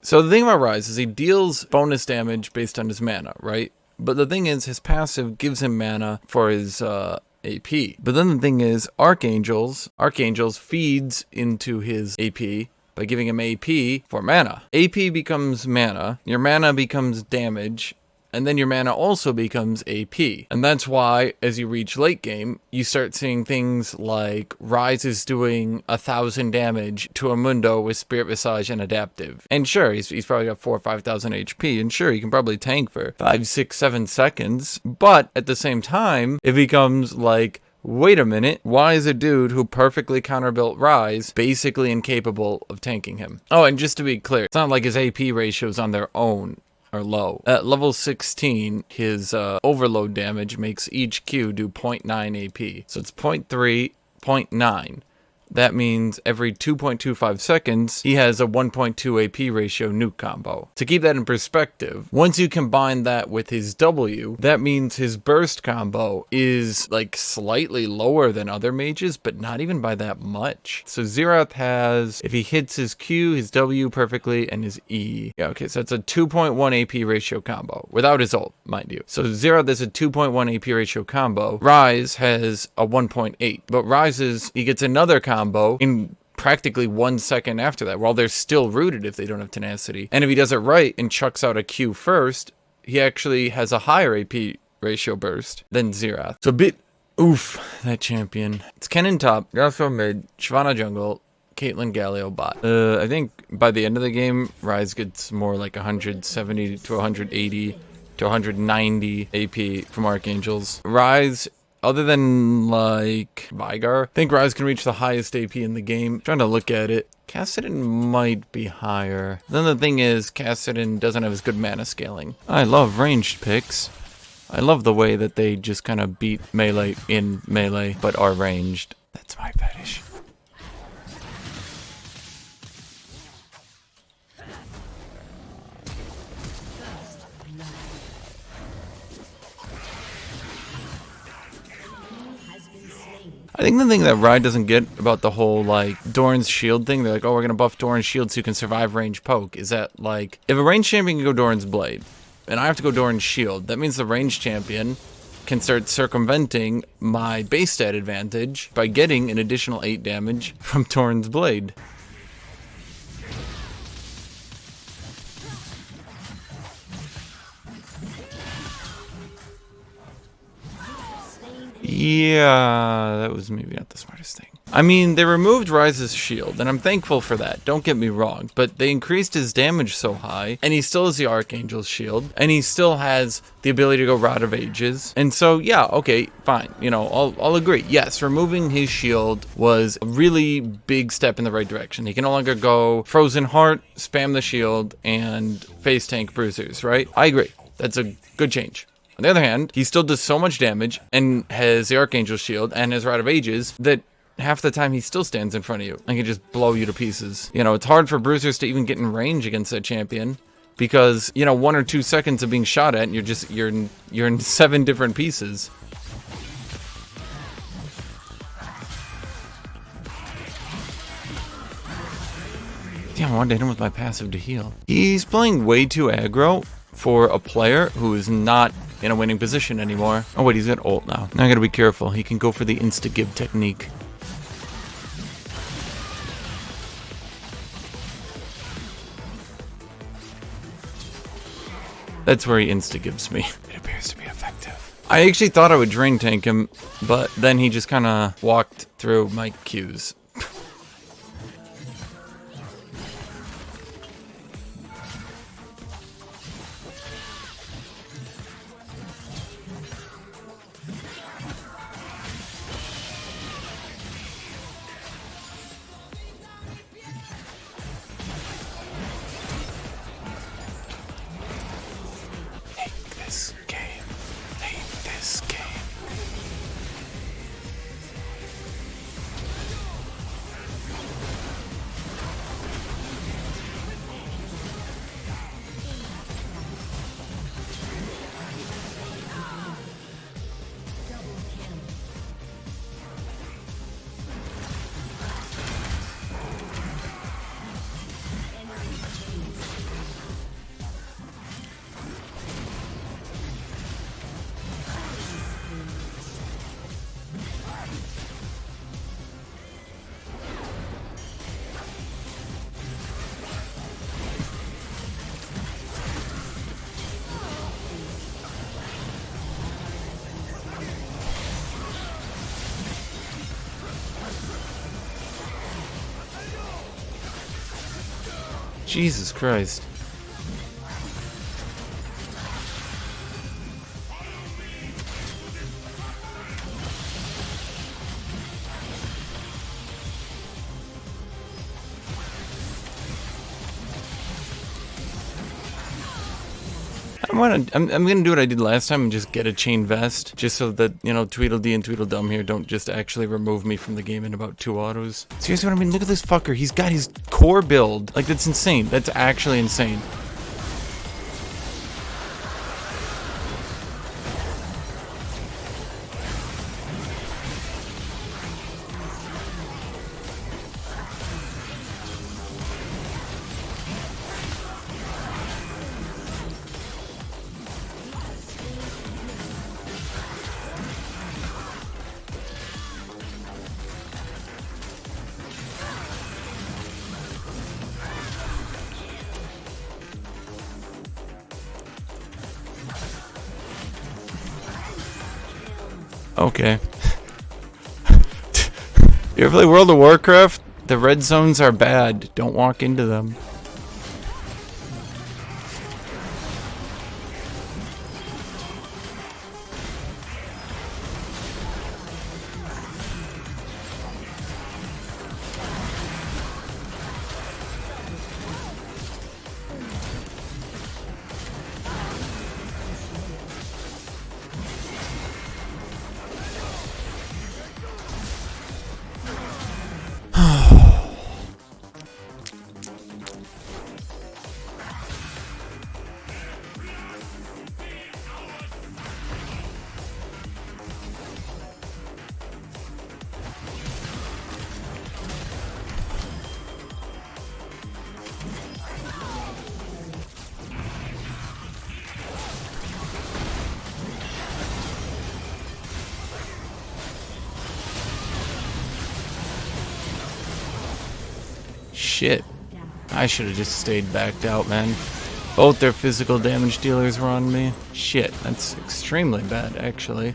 So the thing about Ryze is he deals bonus damage based on his mana, right? But the thing is, his passive gives him mana for his AP. But then the thing is, Archangels feeds into his AP by giving him AP for mana. AP becomes mana, your mana becomes damage, and then your mana also becomes AP. And that's why, as you reach late game, you start seeing things like Ryze is doing 1,000 damage to a Mundo with Spirit Visage and Adaptive. And sure, he's probably got 4,000 or 5,000 HP, and sure, he can probably tank for 5, 6, 7 seconds. But at the same time, it becomes like, wait a minute, why is a dude who perfectly counterbuilt Ryze basically incapable of tanking him? Oh, and just to be clear, it's not like his AP ratios on their own are low. At level 16, his overload damage makes each Q do 0.9 AP. So it's 0.3, 0.9. That means every 2.25 seconds, he has a 1.2 AP ratio nuke combo. To keep that in perspective, once you combine that with his W, that means his burst combo is like slightly lower than other mages, but not even by that much. So Xerath has, if he hits his Q, his W perfectly, and his E. Yeah, okay, so it's a 2.1 AP ratio combo, without his ult, mind you. So Xerath is a 2.1 AP ratio combo. Ryze has a 1.8, but Ryze's, he gets another combo in practically 1 second after that, while they're still rooted if they don't have tenacity. And if he does it right and chucks out a Q first, he actually has a higher AP ratio burst than Xerath. So oof, that champion. It's Kennen top, Yasuo mid, Shyvana jungle, Caitlyn Galio bot. I think by the end of the game, Ryze gets more like 170 to 180 to 190 AP from Archangels. Ryze, other than like Vigar, I think Ryze can reach the highest AP in the game. Trying to look at it. Kassadin might be higher. Then the thing is, Kassadin doesn't have as good mana scaling. I love ranged picks. I love the way that they just kind of beat melee in melee, but are ranged. That's my fetish. I think the thing that Ryze doesn't get about the whole, like, Doran's shield thing, they're like, oh, we're going to buff Doran's shield so you can survive range poke, is that, like, if a range champion can go Doran's blade, and I have to go Doran's shield, that means the range champion can start circumventing my base stat advantage by getting an additional 8 damage from Doran's blade. Yeah, that was maybe not the smartest thing. I mean, they removed Ryze's shield, and I'm thankful for that, don't get me wrong, but they increased his damage so high, and he still has the Archangel's shield, and he still has the ability to go Rod of Ages, and so, yeah, okay, fine, you know, I'll agree. Yes, removing his shield was a really big step in the right direction. He can no longer go Frozen Heart, spam the shield, and face tank bruisers, right? I agree. That's a good change. On the other hand, he still does so much damage and has the Archangel shield and his Rod of Ages that half the time he still stands in front of you and can just blow you to pieces. You know, it's hard for bruisers to even get in range against that champion because, you know, 1 or 2 seconds of being shot at and you're in 7 different pieces. Damn, I wanted to hit him with my passive to heal. He's playing way too aggro for a player who is not in a winning position anymore. Oh wait, he's got ult now. Now I gotta be careful. He can go for the insta-give technique. That's where he insta-gives me. It appears to be effective. I actually thought I would drain tank him, but then he just kind of walked through my Qs. Jesus Christ. I'm gonna do what I did last time and just get a chain vest, just so that, you know, Tweedledee and Tweedledum here don't just actually remove me from the game in about 2 autos. Seriously, what I mean? Look at this fucker. He's got his core build. Like, that's insane. That's actually insane. Okay. You ever play World of Warcraft? The red zones are bad. Don't walk into them. Shit. I should have just stayed backed out, man. Both their physical damage dealers were on me. Shit, that's extremely bad, actually.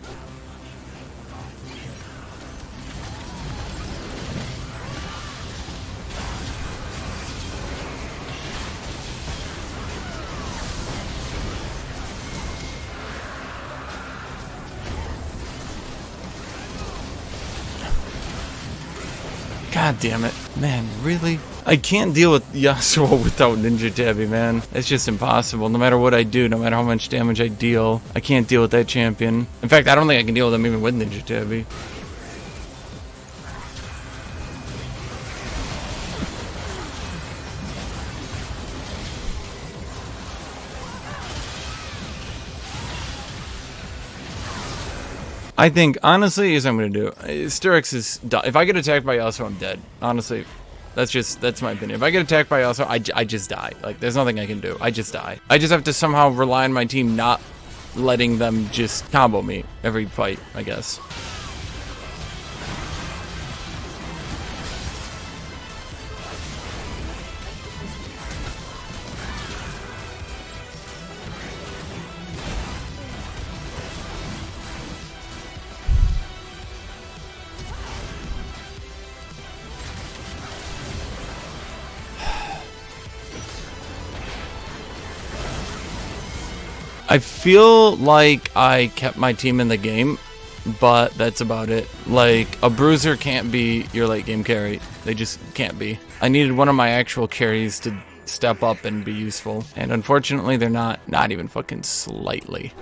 God damn it. Man, really? I can't deal with Yasuo without Ninja Tabby, man. It's just impossible. No matter what I do, no matter how much damage I deal, I can't deal with that champion. In fact, I don't think I can deal with him even with Ninja Tabby. I think, honestly, here's what I'm gonna do. Styrex is done. If I get attacked by Yasuo, I'm dead. Honestly, that's my opinion. If I get attacked by Yasuo, I just die. Like, there's nothing I can do. I just die. I just have to somehow rely on my team not letting them just combo me every fight, I guess. I feel like I kept my team in the game, but that's about it. Like, a bruiser can't be your late game carry. They just can't be. I needed one of my actual carries to step up and be useful. And unfortunately, they're not even fucking slightly.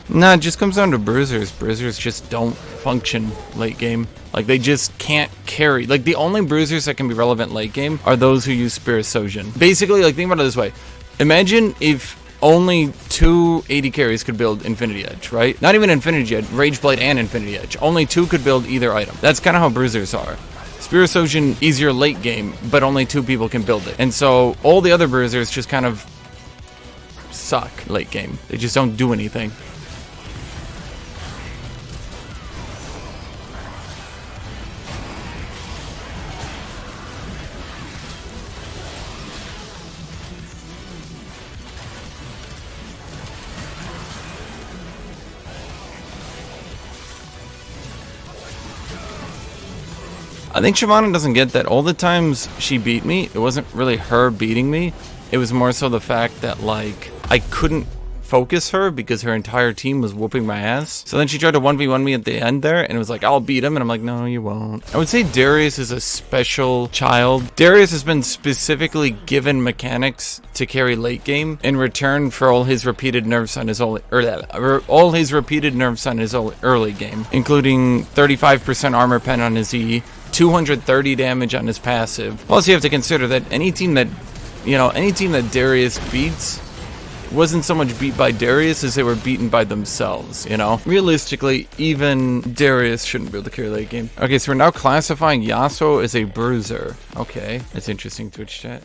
Nah, it just comes down to bruisers. Bruisers just don't function late game. Like, they just can't carry. Like, the only bruisers that can be relevant late game are those who use SphereStalker. Basically, like, think about it this way. Imagine if only 2 AD carries could build Infinity Edge, right? Not even Infinity Edge, Rage Blade and Infinity Edge. Only 2 could build either item. That's kind of how bruisers are. SphereStalker is your late game, but only 2 people can build it. And so, all the other bruisers just kind of suck late game. They just don't do anything. I think Shyvana doesn't get that all the times she beat me, it wasn't really her beating me. It was more so the fact that, like, I couldn't focus her because her entire team was whooping my ass. So then she tried to 1v1 me at the end there, and it was like, I'll beat him, and I'm like, no, you won't. I would say Darius is a special child. Darius has been specifically given mechanics to carry late game in return for all his repeated nerfs on his early game, including 35% armor pen on his E, 230 damage on his passive. Plus, you have to consider that any team that Darius beats wasn't so much beat by Darius as they were beaten by themselves, you know? Realistically, even Darius shouldn't be able to carry late game. Okay, so we're now classifying Yasuo as a bruiser. Okay, that's interesting, Twitch chat.